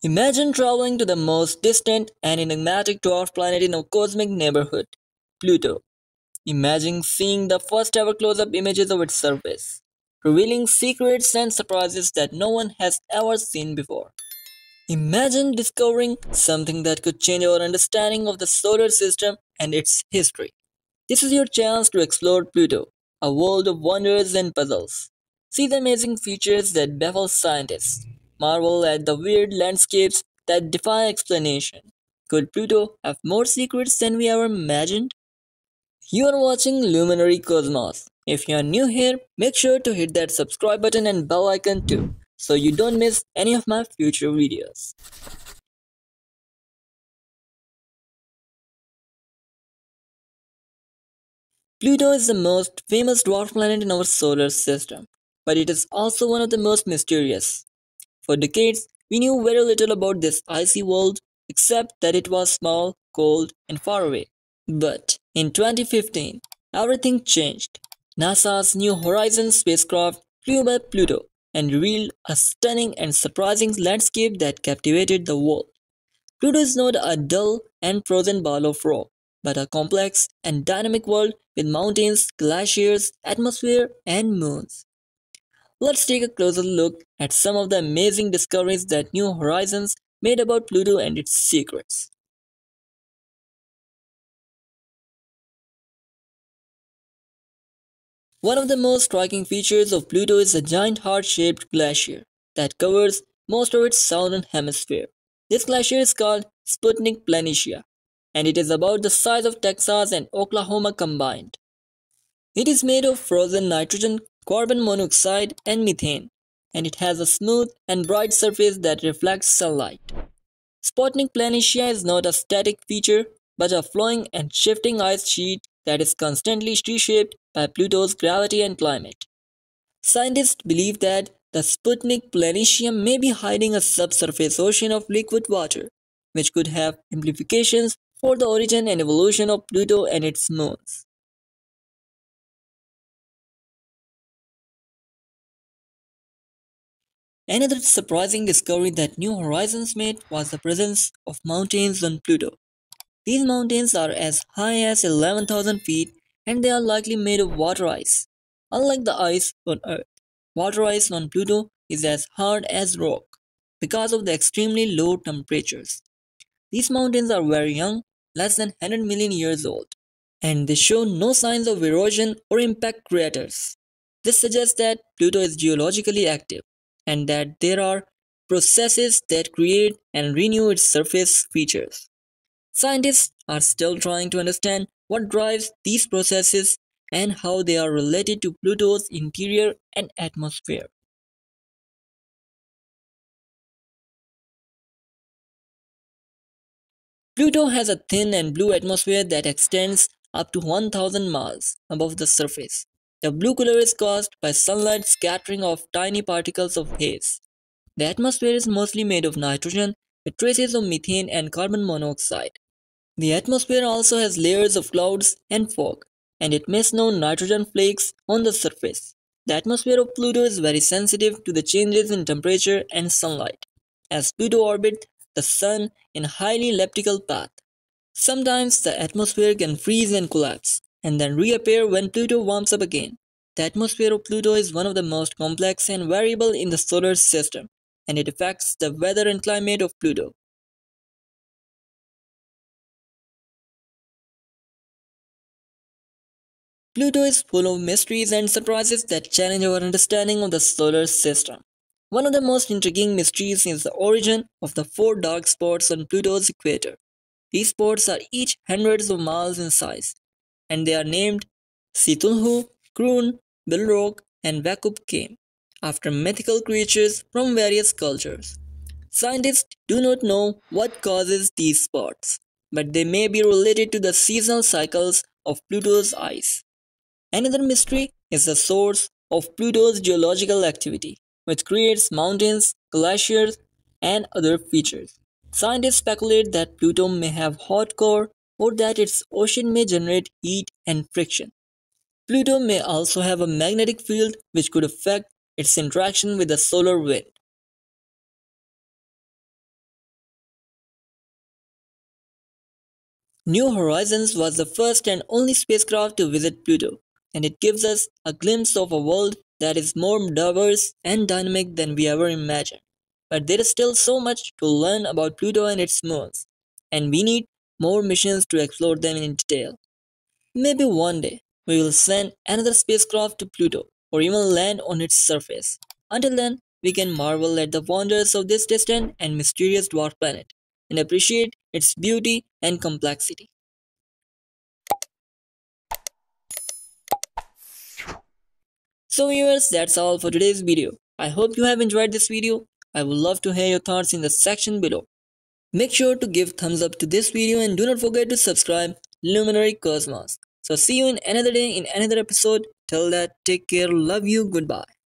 Imagine traveling to the most distant and enigmatic dwarf planet in our cosmic neighborhood, Pluto. Imagine seeing the first ever close up images of its surface, revealing secrets and surprises that no one has ever seen before. Imagine discovering something that could change our understanding of the solar system and its history. This is your chance to explore Pluto, a world of wonders and puzzles. See the amazing features that baffle scientists. Marvel at the weird landscapes that defy explanation. Could Pluto have more secrets than we ever imagined? You are watching Luminary Cosmos. If you are new here, make sure to hit that subscribe button and bell icon too, so you don't miss any of my future videos. Pluto is the most famous dwarf planet in our solar system, but it is also one of the most mysterious. For decades, we knew very little about this icy world except that it was small, cold, and far away. But in 2015, everything changed. NASA's New Horizons spacecraft flew by Pluto and revealed a stunning and surprising landscape that captivated the world. Pluto is not a dull and frozen ball of rock, but a complex and dynamic world with mountains, glaciers, atmosphere, and moons. Let's take a closer look at some of the amazing discoveries that New Horizons made about Pluto and its secrets. One of the most striking features of Pluto is the giant heart-shaped glacier that covers most of its southern hemisphere. This glacier is called Sputnik Plania, and it is about the size of Texas and Oklahoma combined. It is made of frozen nitrogen, carbon monoxide, and methane, and it has a smooth and bright surface that reflects sunlight. Sputnik Planitia is not a static feature, but a flowing and shifting ice sheet that is constantly reshaped by Pluto's gravity and climate. Scientists believe that the Sputnik Planitia may be hiding a subsurface ocean of liquid water, which could have implications for the origin and evolution of Pluto and its moons. Another surprising discovery that New Horizons made was the presence of mountains on Pluto. These mountains are as high as 11,000 feet and they are likely made of water ice. Unlike the ice on Earth, water ice on Pluto is as hard as rock because of the extremely low temperatures. These mountains are very young, less than 100 million years old, and they show no signs of erosion or impact craters. This suggests that Pluto is geologically active and that there are processes that create and renew its surface features. Scientists are still trying to understand what drives these processes and how they are related to Pluto's interior and atmosphere. Pluto has a thin and blue atmosphere that extends up to 1000 miles above the surface. The blue color is caused by sunlight scattering of tiny particles of haze. The atmosphere is mostly made of nitrogen with traces of methane and carbon monoxide. The atmosphere also has layers of clouds and fog, and it may snow nitrogen flakes on the surface. The atmosphere of Pluto is very sensitive to the changes in temperature and sunlight, as Pluto orbits the Sun in a highly elliptical path. Sometimes the atmosphere can freeze and collapse, and then reappear when Pluto warms up again. The atmosphere of Pluto is one of the most complex and variable in the solar system, and it affects the weather and climate of Pluto. Pluto is full of mysteries and surprises that challenge our understanding of the solar system. One of the most intriguing mysteries is the origin of the four dark spots on Pluto's equator. These spots are each hundreds of miles in size, and they are named Situlhu, Kroon, Bilrock, and Vakupkame, after mythical creatures from various cultures. Scientists do not know what causes these spots, but they may be related to the seasonal cycles of Pluto's ice. Another mystery is the source of Pluto's geological activity, which creates mountains, glaciers, and other features. Scientists speculate that Pluto may have hot core or that its ocean may generate heat and friction. Pluto may also have a magnetic field which could affect its interaction with the solar wind. New Horizons was the first and only spacecraft to visit Pluto, and it gives us a glimpse of a world that is more diverse and dynamic than we ever imagined. But there is still so much to learn about Pluto and its moons, and we need more missions to explore them in detail. Maybe one day we will send another spacecraft to Pluto or even land on its surface. Until then, we can marvel at the wonders of this distant and mysterious dwarf planet and appreciate its beauty and complexity. So viewers, that's all for today's video. I hope you have enjoyed this video. I would love to hear your thoughts in the section below. Make sure to give thumbs up to this video and do not forget to subscribe Luminary Cosmos. So see you in another day in another episode. Till that, take care, love you, goodbye.